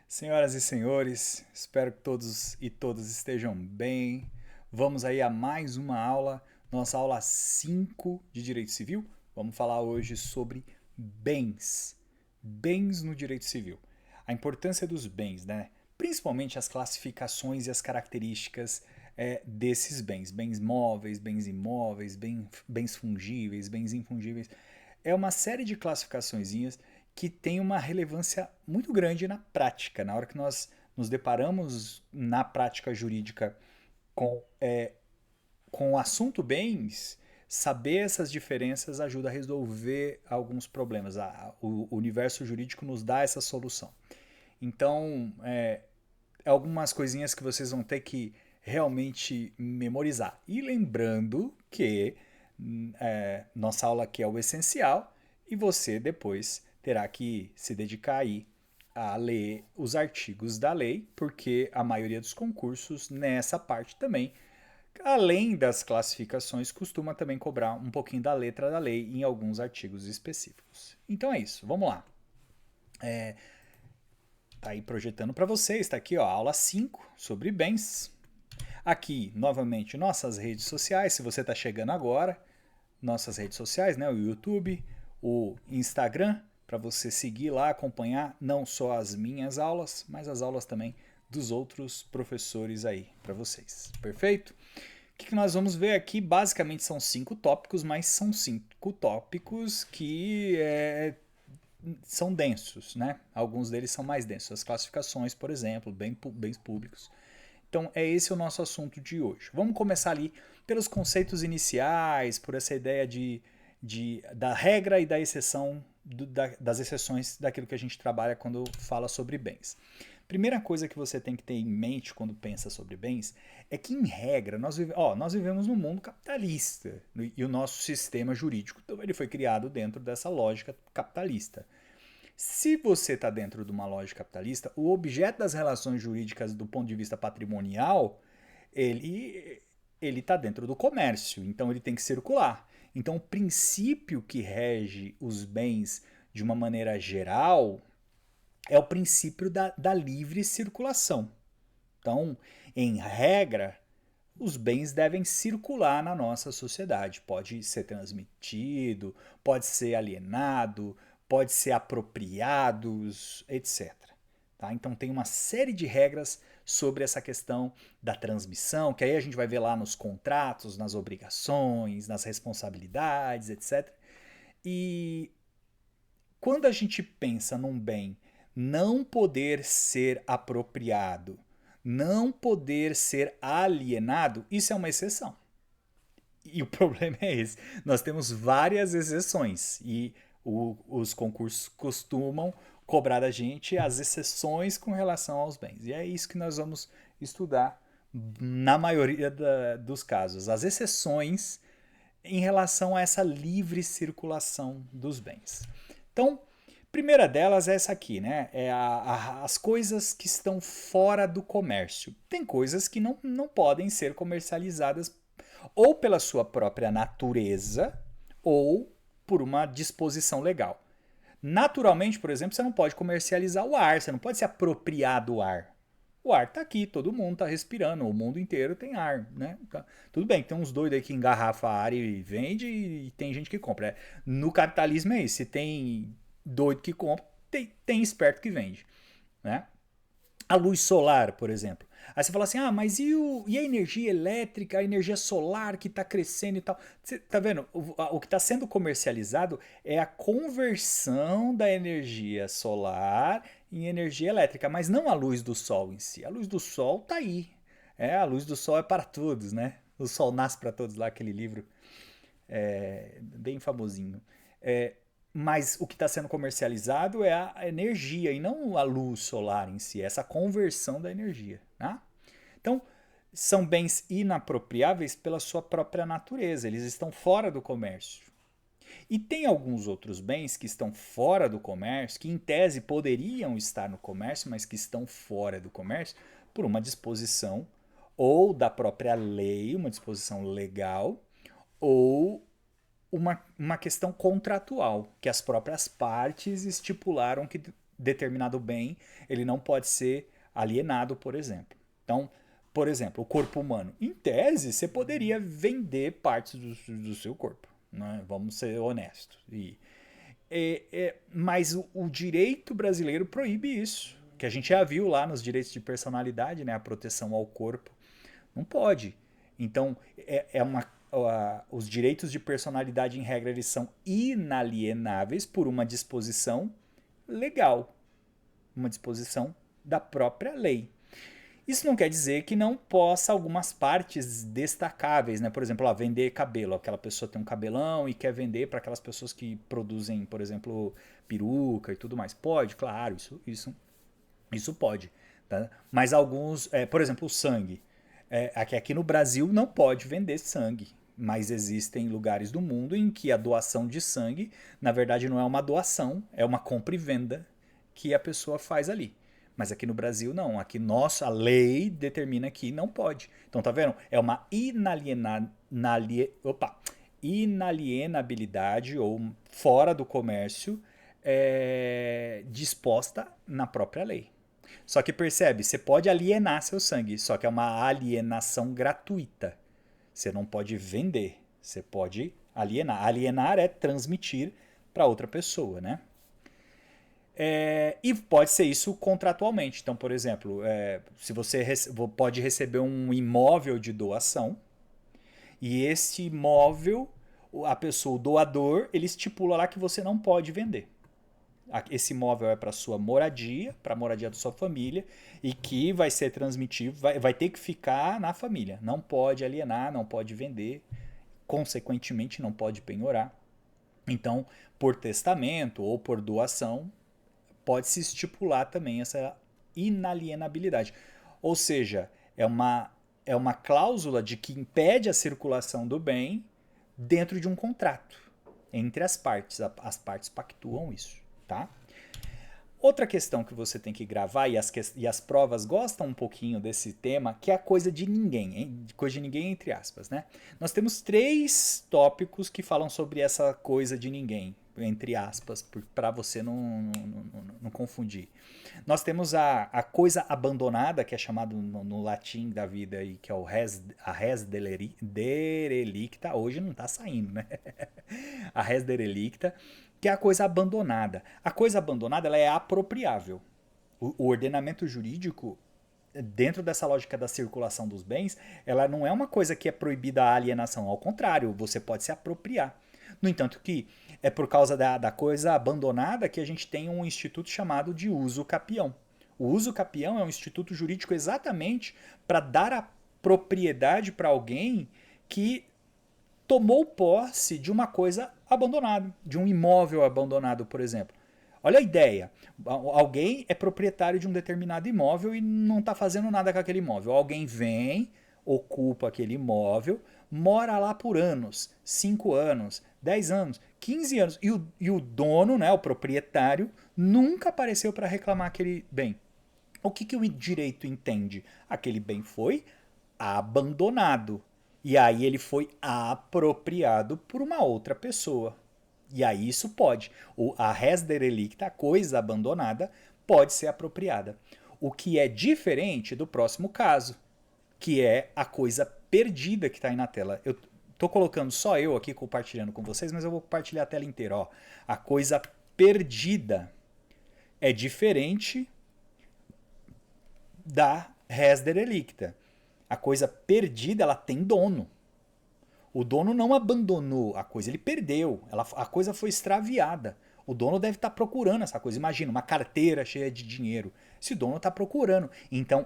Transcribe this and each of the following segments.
Senhoras e senhores, espero que todos e todas estejam bem. Vamos aí a mais uma aula, nossa aula 5 de Direito Civil. Vamos falar hoje sobre bens. Bens no direito civil. A importância dos bens, né? Principalmente as classificações e as características desses bens. Bens móveis, bens imóveis, bens fungíveis, bens infungíveis. É uma série de classificações que tem uma relevância muito grande na prática. Na hora que nós nos deparamos na prática jurídica com o assunto bens, saber essas diferenças ajuda a resolver alguns problemas. O universo jurídico nos dá essa solução. Então, algumas coisinhas que vocês vão ter que realmente memorizar. E lembrando que nossa aula aqui é o essencial e você depois terá que se dedicar aí a ler os artigos da lei, porque a maioria dos concursos nessa parte também, além das classificações, costuma também cobrar um pouquinho da letra da lei em alguns artigos específicos. Então é isso, vamos lá. Tá aí projetando para vocês, está aqui ó, a aula 5 sobre bens. Aqui, novamente, nossas redes sociais, se você está chegando agora, nossas redes sociais, né, o YouTube, o Instagram, para você seguir lá, acompanhar não só as minhas aulas, mas as aulas também dos outros professores aí para vocês. Perfeito? O que nós vamos ver aqui? Basicamente são 5 tópicos, mas são 5 tópicos que são densos, né? Alguns deles são mais densos. As classificações, por exemplo, bens públicos. Então é esse o nosso assunto de hoje. Vamos começar ali pelos conceitos iniciais, por essa ideia da regra e da exceção, das exceções daquilo que a gente trabalha quando fala sobre bens. Primeira coisa que você tem que ter em mente quando pensa sobre bens é que, em regra, nós vivemos num mundo capitalista e o nosso sistema jurídico ele foi criado dentro dessa lógica capitalista. Se você está dentro de uma lógica capitalista, o objeto das relações jurídicas do ponto de vista patrimonial, ele está dentro do comércio, então ele tem que circular. Então o princípio que rege os bens de uma maneira geral é o princípio da livre circulação. Então, em regra, os bens devem circular na nossa sociedade. Pode ser transmitido, pode ser alienado, pode ser apropriados, etc. Tá? Então tem uma série de regras sobre essa questão da transmissão, que aí a gente vai ver lá nos contratos, nas obrigações, nas responsabilidades, etc. E quando a gente pensa num bem não poder ser apropriado, não poder ser alienado, isso é uma exceção. E o problema é esse. Nós temos várias exceções e os concursos costumam cobrar da gente as exceções com relação aos bens. E é isso que nós vamos estudar na maioria dos casos. As exceções em relação a essa livre circulação dos bens. Então, primeira delas é essa aqui, né? As coisas que estão fora do comércio. Tem coisas que não podem ser comercializadas ou pela sua própria natureza ou por uma disposição legal. Naturalmente, por exemplo, você não pode comercializar o ar, você não pode se apropriar do ar. O ar está aqui, todo mundo está respirando, o mundo inteiro tem ar, né? Tudo bem, tem uns doidos aí que engarrafa ar e vende e tem gente que compra. No capitalismo é isso, se tem doido que compra, tem esperto que vende, né? A luz solar, por exemplo. Aí você fala assim, mas e a energia elétrica, a energia solar que está crescendo e tal? Você tá vendo? O que está sendo comercializado é a conversão da energia solar em energia elétrica, mas não a luz do sol em si. A luz do sol está aí. A luz do sol é para todos, né? O sol nasce para todos lá, aquele livro bem famosinho. Mas o que está sendo comercializado é a energia e não a luz solar em si, essa conversão da energia. Né? Então, são bens inapropriáveis pela sua própria natureza, eles estão fora do comércio. E tem alguns outros bens que estão fora do comércio, que em tese poderiam estar no comércio, mas que estão fora do comércio por uma disposição ou da própria lei, uma disposição legal, ou uma questão contratual, que as próprias partes estipularam que determinado bem, ele não pode ser alienado, por exemplo. Então, por exemplo, o corpo humano. Em tese, você poderia vender partes do seu corpo. Né? Vamos ser honestos. Mas o direito brasileiro proíbe isso. Que a gente já viu lá nos direitos de personalidade, né? A proteção ao corpo. Não pode. Então, os direitos de personalidade, em regra, eles são inalienáveis por uma disposição legal. Uma disposição da própria lei. Isso não quer dizer que não possa algumas partes destacáveis, né? Por exemplo, vender cabelo. Aquela pessoa tem um cabelão e quer vender para aquelas pessoas que produzem, por exemplo, peruca e tudo mais. Pode, claro, isso pode. Tá? Mas alguns, por exemplo, o sangue. Aqui no Brasil não pode vender sangue. Mas existem lugares do mundo em que a doação de sangue, na verdade, não é uma doação, é uma compra e venda que a pessoa faz ali. Mas aqui no Brasil não. Aqui nossa lei determina que não pode. Então tá vendo? É uma inalienabilidade ou fora do comércio disposta na própria lei. Só que percebe, você pode alienar seu sangue, só que é uma alienação gratuita. Você não pode vender, você pode alienar. Alienar é transmitir para outra pessoa, né? E pode ser isso contratualmente. Então, por exemplo, se você pode receber um imóvel de doação e esse imóvel, a pessoa, o doador, ele estipula lá que você não pode vender. Esse imóvel é para sua moradia, para a moradia da sua família e que vai ser transmitido, vai ter que ficar na família. Não pode alienar, não pode vender, consequentemente não pode penhorar. Então, por testamento ou por doação, pode-se estipular também essa inalienabilidade. Ou seja, é uma cláusula de que impede a circulação do bem dentro de um contrato entre as partes. As partes pactuam isso, tá? Outra questão que você tem que gravar, e as provas gostam um pouquinho desse tema, que é a coisa de ninguém, hein? Coisa de ninguém entre aspas, né? Nós temos 3 tópicos que falam sobre essa coisa de ninguém, entre aspas, para você não confundir. Nós temos a coisa abandonada, que é chamado no latim da vida, aí, que é a res derelicta, hoje não está saindo, né? A res derelicta, que é a coisa abandonada. A coisa abandonada ela é apropriável. O ordenamento jurídico, dentro dessa lógica da circulação dos bens, ela não é uma coisa que é proibida a alienação. Ao contrário, você pode se apropriar. No entanto que é por causa da coisa abandonada que a gente tem um instituto chamado de uso capião. O uso capião é um instituto jurídico exatamente para dar a propriedade para alguém que tomou posse de uma coisa abandonada, de um imóvel abandonado, por exemplo. Olha a ideia. Alguém é proprietário de um determinado imóvel e não está fazendo nada com aquele imóvel. Alguém vem, ocupa aquele imóvel, mora lá por anos, 5 anos, 10 anos, 15 anos. E o dono, né, o proprietário, nunca apareceu para reclamar aquele bem. O que o direito entende? Aquele bem foi abandonado. E aí ele foi apropriado por uma outra pessoa. E aí isso pode. A res derelicta, a coisa abandonada, pode ser apropriada. O que é diferente do próximo caso, que é a coisa perdida que está aí na tela. Eu estou colocando só eu aqui compartilhando com vocês, mas eu vou compartilhar a tela inteira. Ó. A coisa perdida é diferente da res derelicta. A coisa perdida, ela tem dono. O dono não abandonou a coisa, ele perdeu. A coisa foi extraviada. O dono deve estar procurando essa coisa. Imagina, uma carteira cheia de dinheiro. Esse dono está procurando. Então,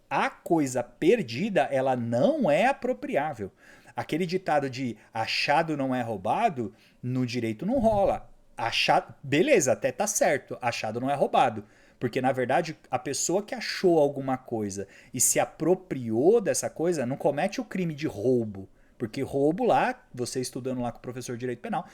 a coisa perdida, ela não é apropriável. Aquele ditado de achado não é roubado, no direito não rola. Achado, beleza, até tá certo. Achado não é roubado. Porque, na verdade, a pessoa que achou alguma coisa e se apropriou dessa coisa não comete o crime de roubo. Porque roubo lá, você estudando lá com o professor de Direito Penal,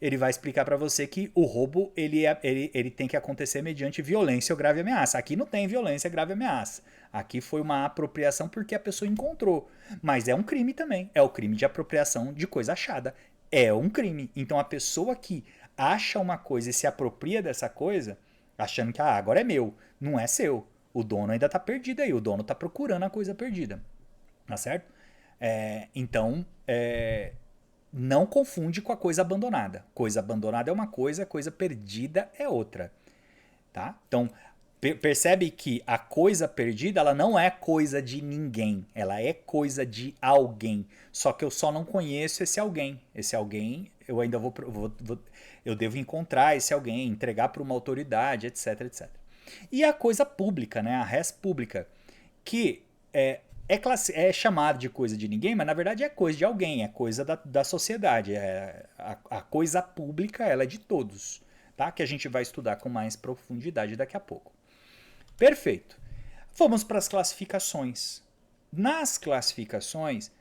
ele vai explicar para você que o roubo ele tem que acontecer mediante violência ou grave ameaça. Aqui não tem violência, grave ameaça. Aqui foi uma apropriação porque a pessoa encontrou. Mas é um crime também. É o crime de apropriação de coisa achada. É um crime. Então a pessoa que acha uma coisa e se apropria dessa coisa, achando que agora é meu. Não é seu. O dono ainda está perdido aí, o dono está procurando a coisa perdida. Tá certo? Então, não confunde com a coisa abandonada. Coisa abandonada é uma coisa perdida é outra. Tá? Então, percebe que a coisa perdida ela não é coisa de ninguém, ela é coisa de alguém. Só que eu só não conheço esse alguém. Esse alguém eu ainda eu devo encontrar esse alguém, entregar para uma autoridade, etc, etc. E a coisa pública, né, a res pública, que é chamado de coisa de ninguém, mas na verdade é coisa de alguém, é coisa da sociedade. A coisa pública ela é de todos, tá? Que a gente vai estudar com mais profundidade daqui a pouco. Perfeito. Vamos para as classificações. Nas classificações,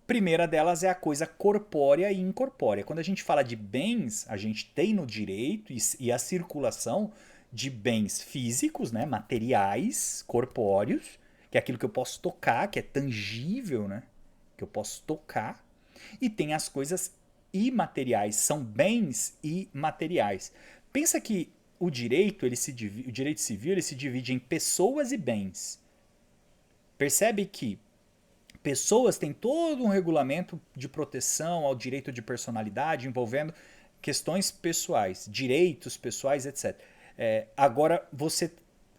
primeira delas é a coisa corpórea e incorpórea. Quando a gente fala de bens, a gente tem no direito e a circulação de bens físicos, né, materiais, corpóreos, que é aquilo que eu posso tocar, que é tangível, né, que eu posso tocar, e tem as coisas imateriais, são bens imateriais. Pensa que o direito, o direito civil, ele se divide em pessoas e bens. Percebe que pessoas têm todo um regulamento de proteção ao direito de personalidade envolvendo questões pessoais, direitos pessoais, etc. Agora, você,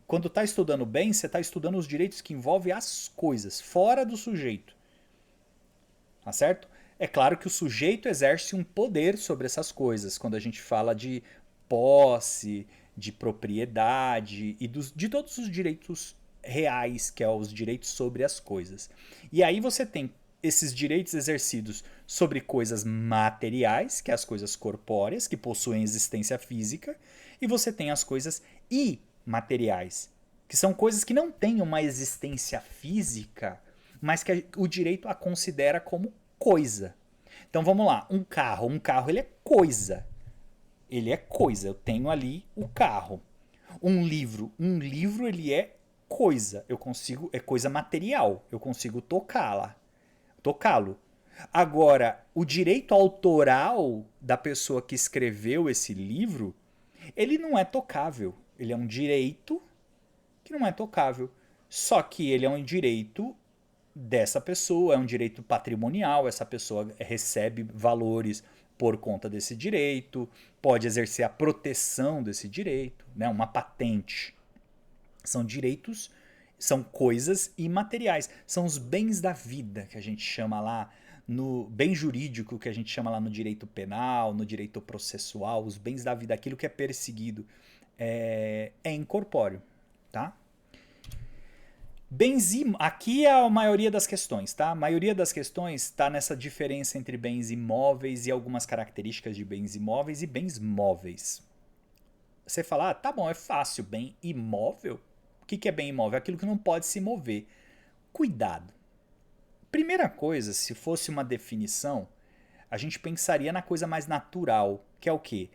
quando está estudando bem, você está estudando os direitos que envolvem as coisas, fora do sujeito. Tá certo? É claro que o sujeito exerce um poder sobre essas coisas, quando a gente fala de posse, de propriedade e de todos os direitos reais, que é os direitos sobre as coisas. E aí você tem esses direitos exercidos sobre coisas materiais, que é as coisas corpóreas, que possuem existência física, e você tem as coisas imateriais, que são coisas que não têm uma existência física, mas que o direito a considera como coisa. Então vamos lá, um carro ele é coisa. Ele é coisa, eu tenho ali o carro. Um livro ele é coisa, eu consigo, é coisa material, eu consigo tocá-lo. Agora, o direito autoral da pessoa que escreveu esse livro, ele não é tocável. Ele é um direito que não é tocável. Só que ele é um direito dessa pessoa, é um direito patrimonial, essa pessoa recebe valores por conta desse direito, pode exercer a proteção desse direito, né? Uma patente. São direitos, são coisas imateriais, são os bens da vida que a gente chama lá no bem jurídico, que a gente chama lá no direito penal, no direito processual, os bens da vida, aquilo que é perseguido é incorpóreo, tá? Bens aqui é a maioria das questões, tá? A maioria das questões está nessa diferença entre bens imóveis e algumas características de bens imóveis e bens móveis. Você fala, tá bom, é fácil, bem imóvel? O que é bem imóvel? É aquilo que não pode se mover. Cuidado. Primeira coisa, se fosse uma definição, a gente pensaria na coisa mais natural, que é o quê?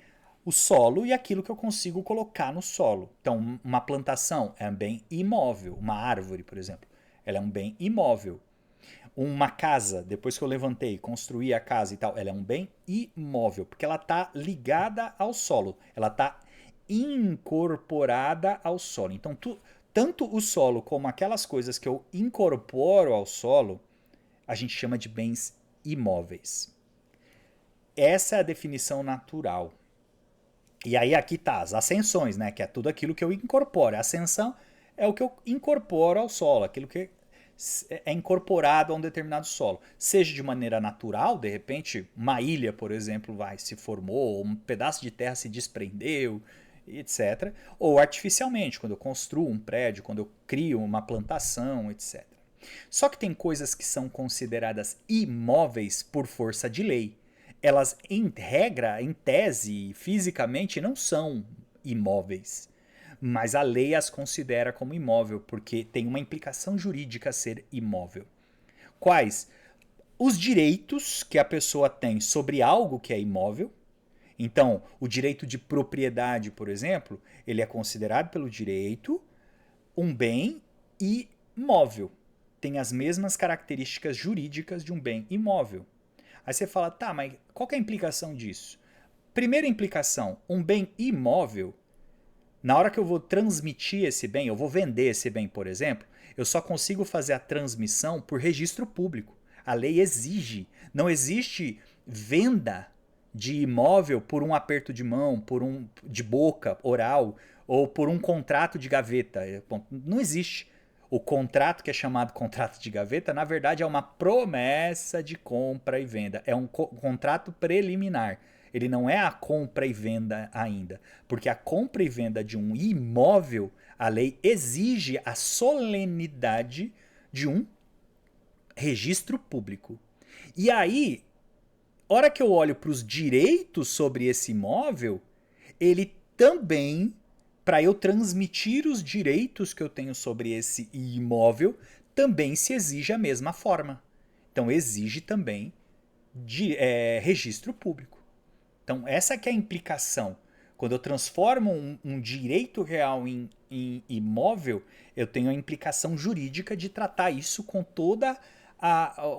O solo e aquilo que eu consigo colocar no solo. Então, uma plantação é um bem imóvel. Uma árvore, por exemplo, ela é um bem imóvel. Uma casa, depois que eu levantei, construí a casa e tal, ela é um bem imóvel, porque ela está ligada ao solo. Ela está incorporada ao solo. Então, tanto o solo como aquelas coisas que eu incorporo ao solo, a gente chama de bens imóveis. Essa é a definição natural. E aí aqui tá as ascensões, né? Que é tudo aquilo que eu incorporo. A ascensão é o que eu incorporo ao solo, aquilo que é incorporado a um determinado solo. Seja de maneira natural, de repente, uma ilha, por exemplo, se formou, um pedaço de terra se desprendeu, etc. Ou artificialmente, quando eu construo um prédio, quando eu crio uma plantação, etc. Só que tem coisas que são consideradas imóveis por força de lei. Elas, em regra, em tese, fisicamente, não são imóveis. Mas a lei as considera como imóvel, porque tem uma implicação jurídica ser imóvel. Quais? Os direitos que a pessoa tem sobre algo que é imóvel. Então, o direito de propriedade, por exemplo, ele é considerado pelo direito um bem imóvel. Tem as mesmas características jurídicas de um bem imóvel. Aí você fala, tá, mas qual que é a implicação disso? Primeira implicação, um bem imóvel Na hora que eu vou transmitir esse bem, eu vou vender esse bem, por exemplo, eu só consigo fazer a transmissão por registro público. A lei exige. Não existe venda de imóvel por um aperto de mão, por um de boca, oral, ou por um contrato de gaveta. Não existe. O contrato que é chamado contrato de gaveta, na verdade, é uma promessa de compra e venda. É um contrato preliminar. Ele não é a compra e venda ainda. Porque a compra e venda de um imóvel, a lei exige a solenidade de um registro público. E aí, hora que eu olho para os direitos sobre esse imóvel, ele também, para eu transmitir os direitos que eu tenho sobre esse imóvel, também se exige a mesma forma. Então exige também registro público. Então essa que é a implicação. Quando eu transformo um direito real em imóvel, eu tenho a implicação jurídica de tratar isso com toda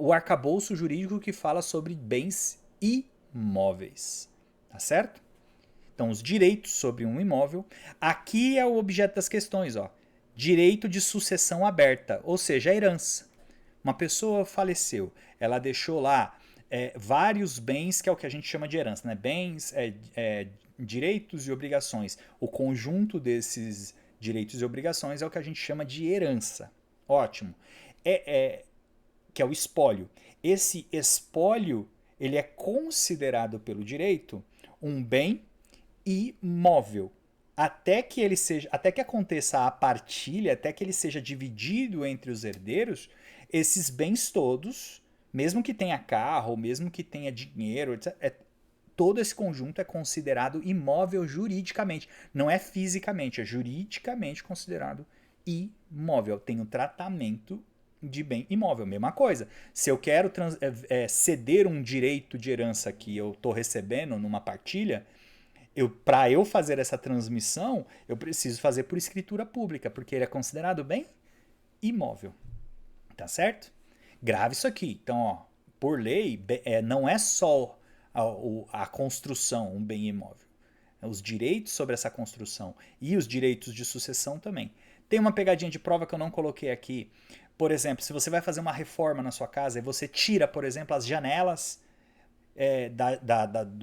o arcabouço jurídico que fala sobre bens imóveis. Tá certo? Então, os direitos sobre um imóvel. Aqui é o objeto das questões, ó. Direito de sucessão aberta, ou seja, a herança. Uma pessoa faleceu, ela deixou lá vários bens, que é o que a gente chama de herança, né? Bens, direitos e obrigações. O conjunto desses direitos e obrigações é o que a gente chama de herança. Ótimo. Que é o espólio. Esse espólio, ele é considerado pelo direito um bem imóvel. Até que aconteça a partilha, até que ele seja dividido entre os herdeiros, esses bens todos, mesmo que tenha carro, mesmo que tenha dinheiro, etc., todo esse conjunto é considerado imóvel juridicamente. Não é fisicamente, é juridicamente considerado imóvel. Tem um tratamento de bem imóvel. Mesma coisa. Se eu quero ceder um direito de herança que eu estou recebendo numa partilha, para eu fazer essa transmissão, eu preciso fazer por escritura pública, porque ele é considerado bem imóvel. Tá certo? Grave isso aqui. Então, ó, por lei, não é só a construção um bem imóvel. Os direitos sobre essa construção e os direitos de sucessão também. Tem uma pegadinha de prova que eu não coloquei aqui. Por exemplo, se você vai fazer uma reforma na sua casa e você tira, por exemplo, as janelas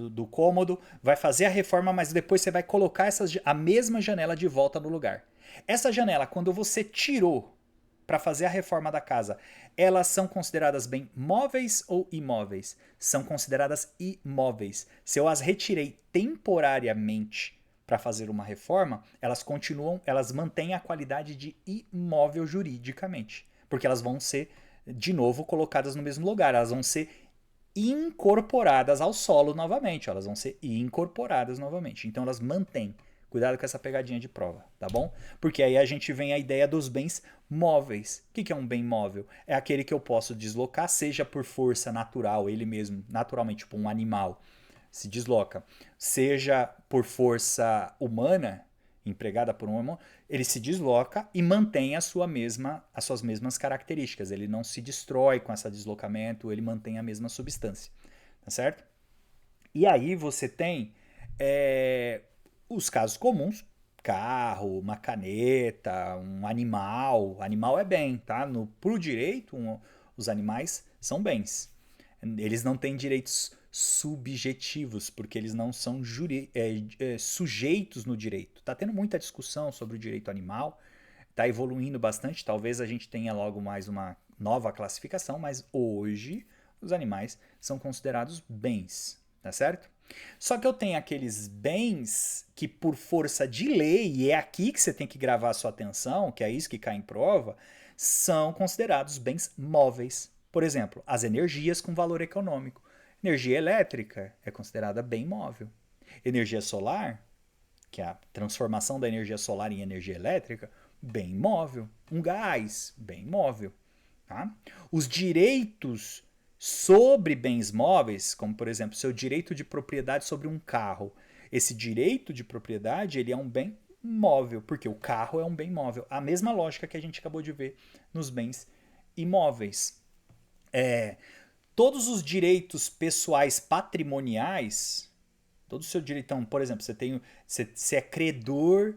do cômodo, vai fazer a reforma, mas depois você vai colocar a mesma janela de volta no lugar. Essa janela, quando você tirou para fazer a reforma da casa, elas são consideradas bem móveis ou imóveis? São consideradas imóveis. Se eu as retirei temporariamente para fazer uma reforma, elas mantêm a qualidade de imóvel juridicamente, porque elas vão ser de novo colocadas no mesmo lugar, elas vão ser incorporadas ao solo novamente, elas vão ser incorporadas novamente. Então elas mantêm. Cuidado com essa pegadinha de prova, tá bom? Porque aí a gente vem a ideia dos bens móveis. O que é um bem móvel? É aquele que eu posso deslocar, seja por força natural, ele mesmo, naturalmente, tipo um animal, se desloca, seja por força humana, empregada por um humano, ele se desloca e mantém as suas mesmas características. Ele não se destrói com esse deslocamento, ele mantém a mesma substância, tá certo? E aí você tem os casos comuns, carro, uma caneta, um animal. Animal é bem, tá? Pro direito, os animais são bens. Eles não têm direitos subjetivos, porque eles não são sujeitos no direito. Está tendo muita discussão sobre o direito animal, está evoluindo bastante, talvez a gente tenha logo mais uma nova classificação, mas hoje os animais são considerados bens, tá certo? Só que eu tenho aqueles bens que por força de lei, e é aqui que você tem que gravar a sua atenção, que é isso que cai em prova, são considerados bens móveis. Por exemplo, as energias com valor econômico. Energia elétrica é considerada bem móvel. Energia solar, que é a transformação da energia solar em energia elétrica, bem móvel. Um gás, bem móvel. Tá? Os direitos sobre bens móveis, como por exemplo, seu direito de propriedade sobre um carro. Esse direito de propriedade ele é um bem móvel, porque o carro é um bem móvel. A mesma lógica que a gente acabou de ver nos bens imóveis. Todos os direitos pessoais patrimoniais, todo o seu direito, então, por exemplo, você é credor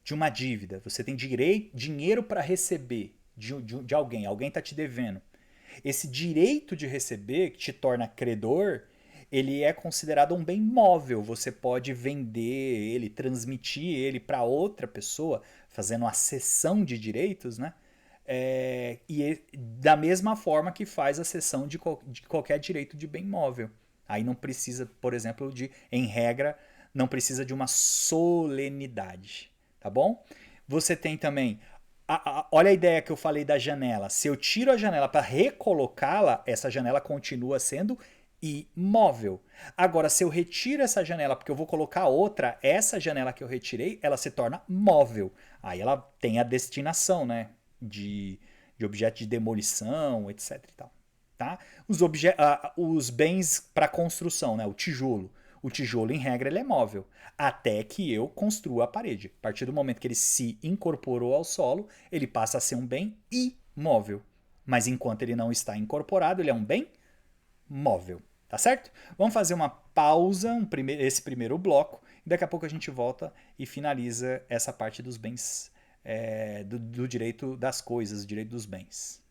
de uma dívida, você tem dinheiro para receber de alguém, alguém está te devendo. Esse direito de receber, que te torna credor, ele é considerado um bem móvel. Você pode vender ele, transmitir ele para outra pessoa, fazendo a cessão de direitos, né? Da mesma forma que faz a cessão de qualquer direito de bem móvel. Aí não precisa, por exemplo, em regra, não precisa de uma solenidade, tá bom? Você tem também, olha a ideia que eu falei da janela. Se eu tiro a janela para recolocá-la, essa janela continua sendo imóvel. Agora, se eu retiro essa janela porque eu vou colocar outra, essa janela que eu retirei, ela se torna móvel. Aí ela tem a destinação, né? De objeto de demolição, etc. E tal. Tá? Os bens para construção, né? O tijolo. O tijolo, em regra, ele é móvel, até que eu construa a parede. A partir do momento que ele se incorporou ao solo, ele passa a ser um bem imóvel. Mas enquanto ele não está incorporado, ele é um bem móvel. Tá certo? Vamos fazer uma pausa, esse primeiro bloco, e daqui a pouco a gente volta e finaliza essa parte dos bens, do direito das coisas, do direito dos bens.